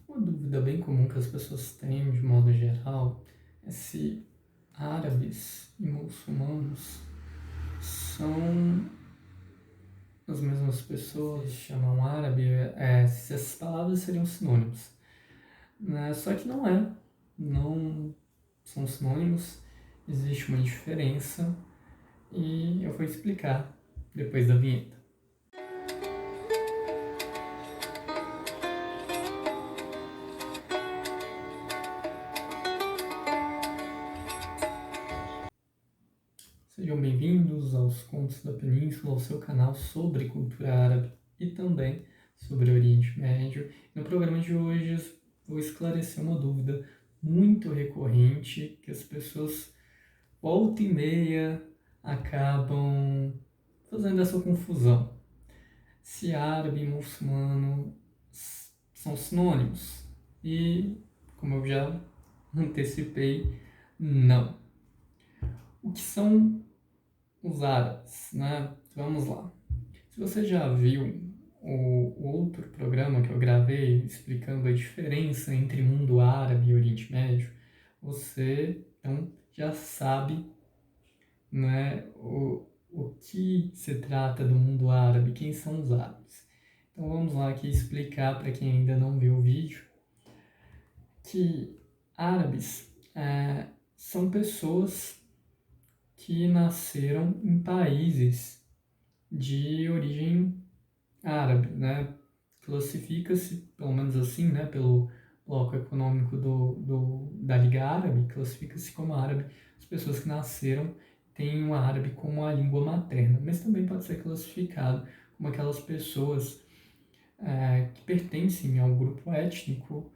Uma dúvida bem comum que as pessoas têm, de modo geral, é se árabes e muçulmanos são as mesmas pessoas, chamam árabe, se essas palavras seriam sinônimos. Né? Só que não são sinônimos, existe uma diferença e eu vou explicar depois da vinheta. Sejam bem-vindos aos Contos da Península, ao seu canal sobre cultura árabe e também sobre o Oriente Médio. No programa de hoje vou esclarecer uma dúvida muito recorrente que as pessoas volta e meia acabam fazendo essa confusão. Se árabe e muçulmano são sinônimos. E, como eu já antecipei, não. O que são os árabes, né? Vamos lá. Se você já viu o outro programa que eu gravei explicando a diferença entre mundo árabe e Oriente Médio, você então já sabe, né, o que se trata do mundo árabe, quem são os árabes. Então vamos lá aqui explicar para quem ainda não viu o vídeo que árabes são pessoas que nasceram em países de origem árabe, né? Classifica-se, pelo menos assim, né, pelo bloco econômico da Liga Árabe, classifica-se como árabe as pessoas que nasceram têm o árabe como a língua materna, mas também pode ser classificado como aquelas pessoas que pertencem ao grupo étnico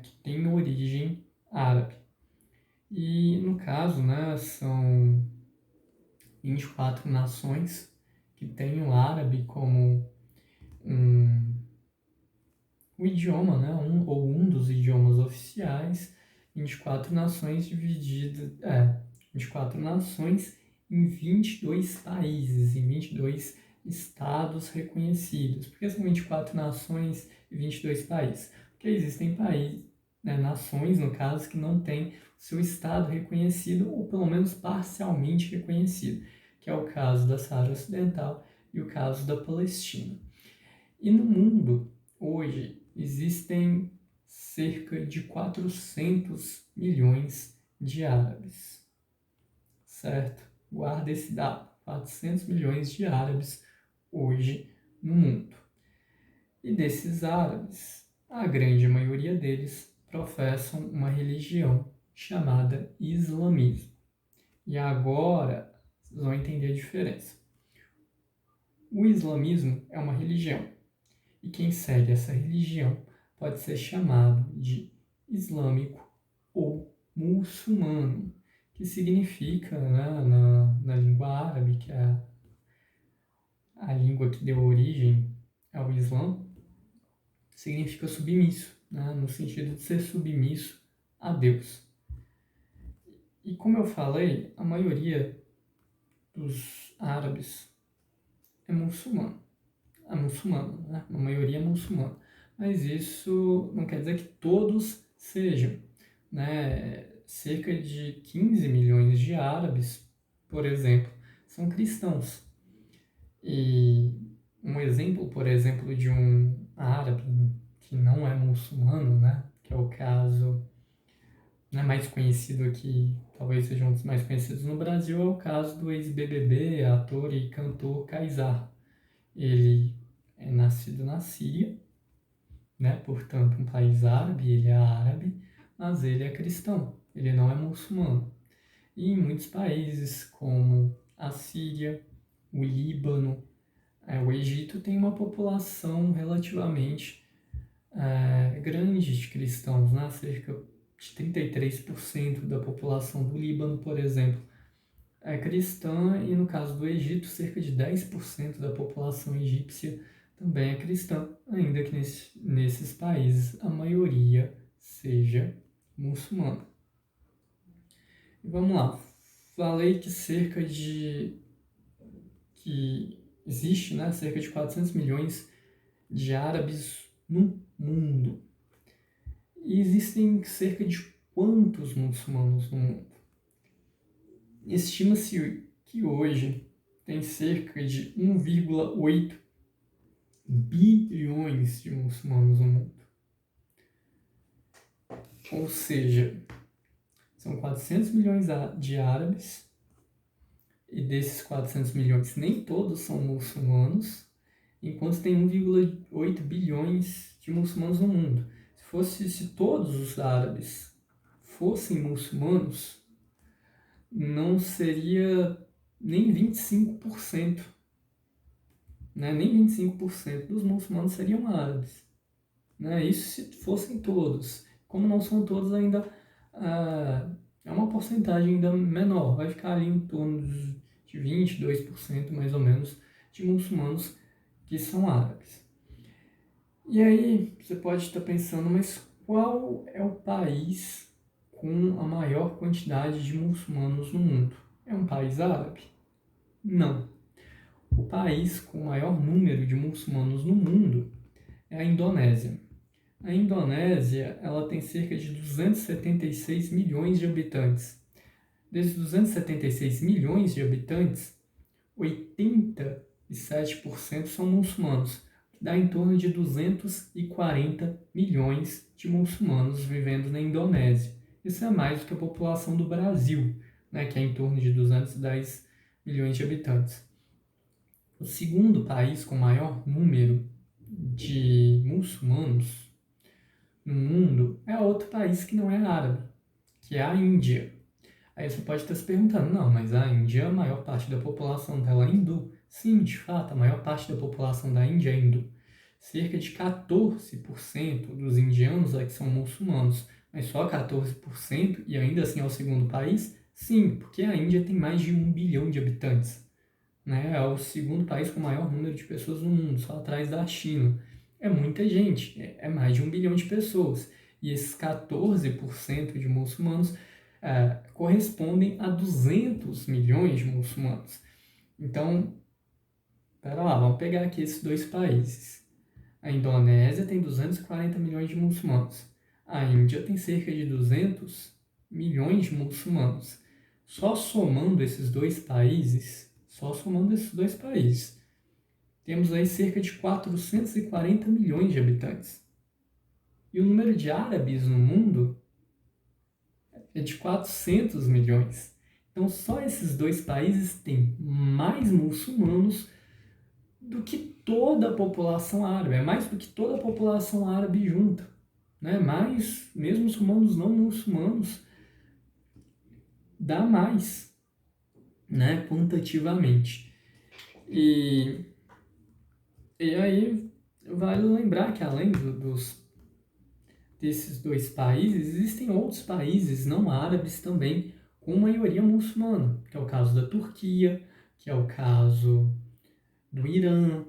que tem origem árabe. E no caso, né, são 24 nações que têm o árabe como o idioma, né, um dos idiomas oficiais, 24 nações divididas, 24 nações em 22 países, em 22 estados reconhecidos. Por que são 24 nações e 22 países? Porque existem países, nações, no caso, que não têm seu estado reconhecido, ou pelo menos parcialmente reconhecido, que é o caso da Saara Ocidental e o caso da Palestina. E no mundo, hoje, existem cerca de 400 milhões de árabes, certo? Guarda esse dado, 400 milhões de árabes hoje no mundo. E desses árabes, a grande maioria deles professam uma religião chamada islamismo. E agora, vocês vão entender a diferença. O islamismo é uma religião. E quem segue essa religião pode ser chamado de islâmico ou muçulmano, que significa, né, na língua árabe, que é a língua que deu origem ao Islã, significa submisso, né, no sentido de ser submisso a Deus. E como eu falei, a maioria dos árabes é muçulmano. É muçulmana, né? A maioria é muçulmana. Mas isso não quer dizer que todos sejam, né? Cerca de 15 milhões de árabes, por exemplo, são cristãos. E um exemplo, por exemplo, de um árabe que não é muçulmano, né? Que é o caso mais conhecido aqui, talvez seja um dos mais conhecidos no Brasil, é o caso do ex-BBB, ator e cantor Kaysar. Ele é nascido na Síria, né? Portanto, um país árabe, ele é árabe, mas ele é cristão, ele não é muçulmano. E em muitos países, como a Síria, o Líbano, o Egito, tem uma população relativamente grande de cristãos, né? Cerca de 33% da população do Líbano, por exemplo, é cristã, e no caso do Egito, cerca de 10% da população egípcia também é cristã, ainda que nesses países a maioria seja muçulmana. E vamos lá, falei que existe, né, cerca de 400 milhões de árabes no mundo. E existem cerca de quantos muçulmanos no mundo? Estima-se que hoje tem cerca de 1,8 bilhões de muçulmanos no mundo. Ou seja, são 400 milhões de árabes, e desses 400 milhões nem todos são muçulmanos, enquanto tem 1,8 bilhões de muçulmanos no mundo. Se todos os árabes fossem muçulmanos, não seria nem 25%, né? Nem 25% dos muçulmanos seriam árabes, né? Isso se fossem todos. Como não são todos, ainda é uma porcentagem ainda menor, vai ficar ali em torno de 22% mais ou menos de muçulmanos que são árabes. E aí você pode estar pensando, mas qual é o país com a maior quantidade de muçulmanos no mundo? É um país árabe? Não. O país com o maior número de muçulmanos no mundo é a Indonésia. A Indonésia, ela tem cerca de 276 milhões de habitantes. Desses 276 milhões de habitantes, 87% são muçulmanos, que dá em torno de 240 milhões de muçulmanos vivendo na Indonésia. Isso é mais do que a população do Brasil, né, que é em torno de 210 milhões de habitantes. O segundo país com maior número de muçulmanos no mundo é outro país que não é árabe, que é a Índia. Aí você pode estar se perguntando, não, mas a Índia, a maior parte da população dela é hindu. Sim, de fato, a maior parte da população da Índia é hindu. Cerca de 14% dos indianos é que são muçulmanos, mas só 14%, e ainda assim é o segundo país? Sim, porque a Índia tem mais de 1 bilhão de habitantes, né? É o segundo país com o maior número de pessoas no mundo, só atrás da China. É muita gente, é mais de 1 bilhão de pessoas. E esses 14% de muçulmanos correspondem a 200 milhões de muçulmanos. Então, pera lá, vamos pegar aqui esses dois países. A Indonésia tem 240 milhões de muçulmanos. A Índia tem cerca de 200 milhões de muçulmanos. Só somando esses dois países, temos aí cerca de 440 milhões de habitantes. E o número de árabes no mundo é de 400 milhões. Então, só esses dois países têm mais muçulmanos do que toda a população árabe. É mais do que toda a população árabe junta, né? Mais, mesmo os muçulmanos não muçulmanos, dá mais, né? Quantitativamente. E aí, vale lembrar que além desses dois países, existem outros países não árabes também com maioria muçulmana, que é o caso da Turquia, que é o caso do Irã,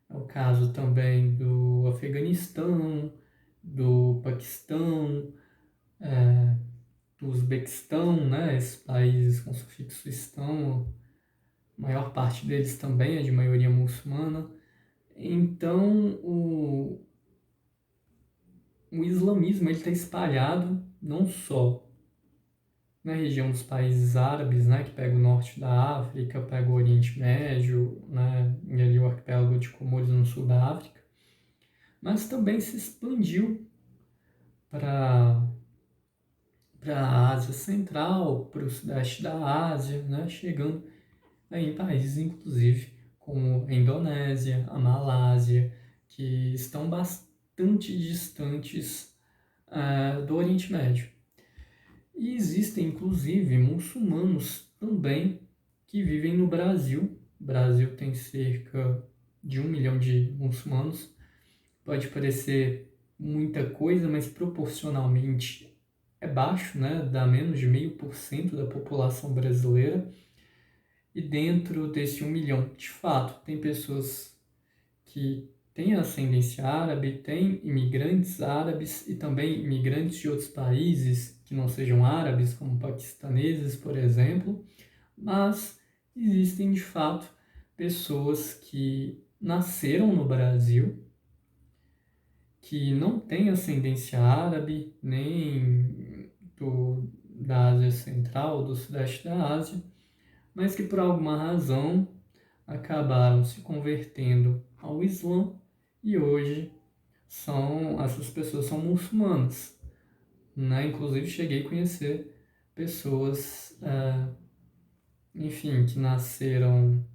é o caso também do Afeganistão, do Paquistão, do Uzbequistão, né? Esses países com sufixo estão, a maior parte deles também é de maioria muçulmana. Então, o islamismo está espalhado não só na região dos países árabes, né, que pega o norte da África, pega o Oriente Médio, né, e ali o arquipélago de Comoros no sul da África, mas também se expandiu para a Ásia Central, para o sudeste da Ásia, né, chegando aí em países, inclusive, como a Indonésia, a Malásia, que estão bastante distantes do Oriente Médio. E existem, inclusive, muçulmanos também que vivem no Brasil. O Brasil tem cerca de 1 milhão de muçulmanos. Pode parecer muita coisa, mas proporcionalmente é baixo, né? Dá menos de 0,5% da população brasileira. E dentro desse 1 milhão, de fato, tem pessoas que têm ascendência árabe, tem imigrantes árabes e também imigrantes de outros países que não sejam árabes, como paquistaneses, por exemplo, mas existem de fato pessoas que nasceram no Brasil, que não têm ascendência árabe, nem da Ásia Central, do Sudeste da Ásia, mas que por alguma razão acabaram se convertendo ao Islã e hoje essas pessoas são muçulmanas, né? Inclusive cheguei a conhecer pessoas, enfim, que nasceram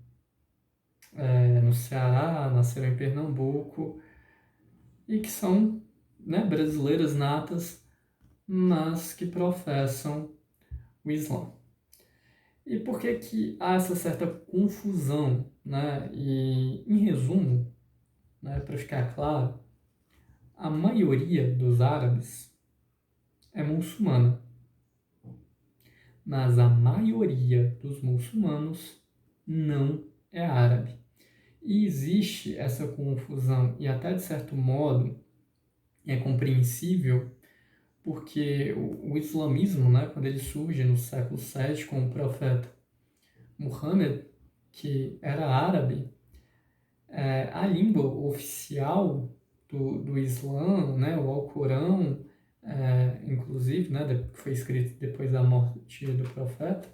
no Ceará, nasceram em Pernambuco e que são, né, brasileiras natas, mas que professam o Islã. E por que que há essa certa confusão, né? E, em resumo, né, para ficar claro, a maioria dos árabes é muçulmana, mas a maioria dos muçulmanos não é árabe. E existe essa confusão, e até de certo modo é compreensível, porque o islamismo, né, quando ele surge no século VII com o profeta Muhammad, que era árabe, a língua oficial do Islã, né, o Alcorão, inclusive, né, que foi escrito depois da morte do profeta,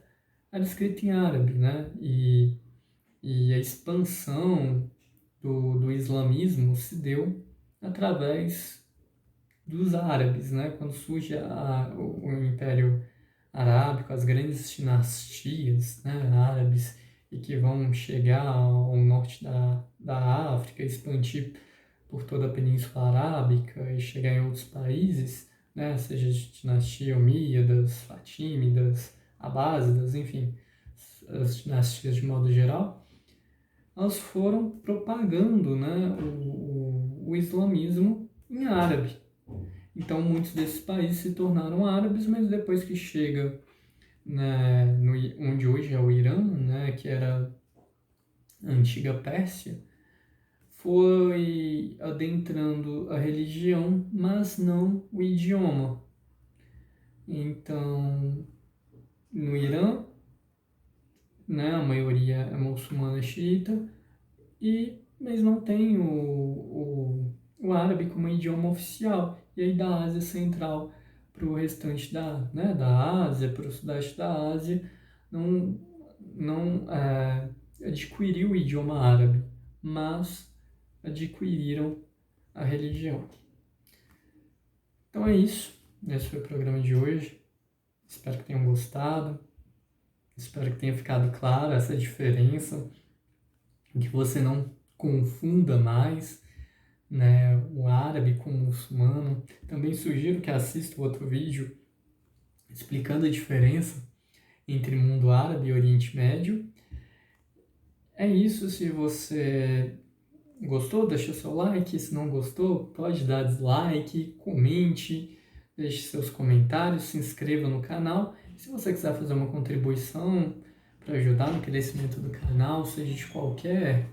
era escrito em árabe, né, e a expansão do islamismo se deu através dos árabes, né, quando surge o Império Arábico, as grandes dinastias, né, árabes, e que vão chegar ao norte da África, expandir por toda a Península Arábica e chegar em outros países, né, seja de dinastia Omíadas, Fatímidas, Abásidas, enfim, as dinastias de modo geral, elas foram propagando, né, o islamismo em árabe. Então, muitos desses países se tornaram árabes, mas depois que chega, né, onde hoje é o Irã, né, que era a antiga Pérsia, foi adentrando a religião, mas não o idioma. Então, no Irã, né, a maioria é muçulmana xiita, mas não tem o árabe como idioma oficial. E aí da Ásia Central para o restante da Ásia, para o Sudeste da Ásia, não adquiriu o idioma árabe, mas adquiriram a religião. Então é isso. Esse foi o programa de hoje. Espero que tenham gostado. Espero que tenha ficado clara essa diferença, que você não confunda mais, né, o árabe com o muçulmano. Também sugiro que assista o outro vídeo explicando a diferença entre mundo árabe e Oriente Médio. É isso. Se você gostou, deixa seu like. Se não gostou, pode dar dislike, comente, deixe seus comentários, se inscreva no canal. Se você quiser fazer uma contribuição para ajudar no crescimento do canal, seja de qualquer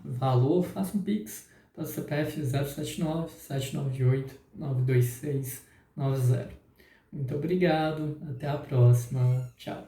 valor, faça um Pix para o CPF 079-798-92690. Muito obrigado, até a próxima, tchau.